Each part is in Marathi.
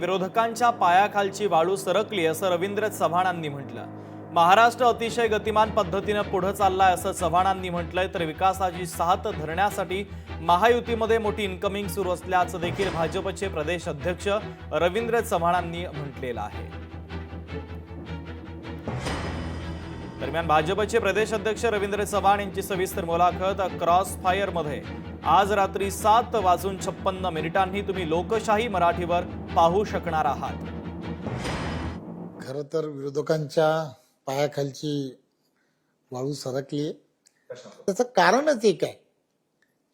विरोधकांच्या पायाखालची वाळू सरकली असं रवींद्र चव्हाणांनी म्हटलं। महाराष्ट्र अतिशय गतिमान पद्धतीने पुढे चाललाय असं चव्हाणांनी म्हटलंय। तर विकासाची साथ धरण्यासाठी महायुतीमध्ये मोठी इनकमिंग सुरू असल्याचं देखील भाजपचे प्रदेश अध्यक्ष रवींद्र चव्हाणांनी म्हटलेलं आहे। दरम्यान भाजपचे प्रदेश अध्यक्ष रवींद्र चव्हाण यांची सविस्तर मुलाखत क्रॉस फायर मध्ये आज रात्री 7:56 तुम्ही लोकशाही मराठीवर पाहू शकणार आहात। खरं तर विरोधकांच्या पायाखालची वाळू सरकली। त्याचं कारणच एक आहे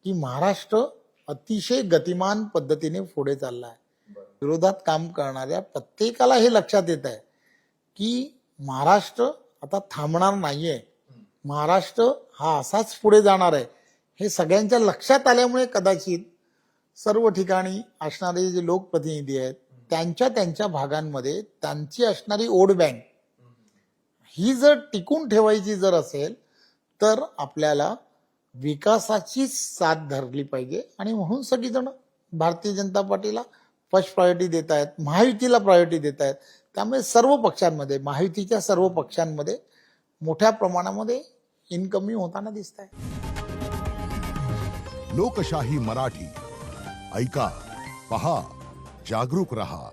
की महाराष्ट्र अतिशय गतिमान पद्धतीने पुढे चालला आहे। विरोधात काम करणाऱ्या प्रत्येकाला हे लक्षात येत आहे की महाराष्ट्र आता थांबणार नाहीये, महाराष्ट्र हा असाच पुढे जाणार आहे। हे सगळ्यांच्या लक्षात आल्यामुळे कदाचित सर्व ठिकाणी असणारे जे लोकप्रतिनिधी आहेत त्यांच्या भागांमध्ये त्यांची असणारी वोट बँक ही जर टिकून ठेवायची जर असेल तर आपल्याला विकासाची साथ धरली पाहिजे। आणि म्हणून सगळीजण भारतीय जनता पार्टीला फर्स्ट प्रायोरिटी देत आहेत, महायुतीला प्रायोरिटी देत आहेत। त्यामुळे सर्व पक्षांमध्ये, महायुतीच्या सर्व पक्षांमध्ये मोठ्या प्रमाणामध्ये इनकमिंग होताना दिसत आहे। लोकशाही मराठी ऐका, पहा, जागरूक रहा।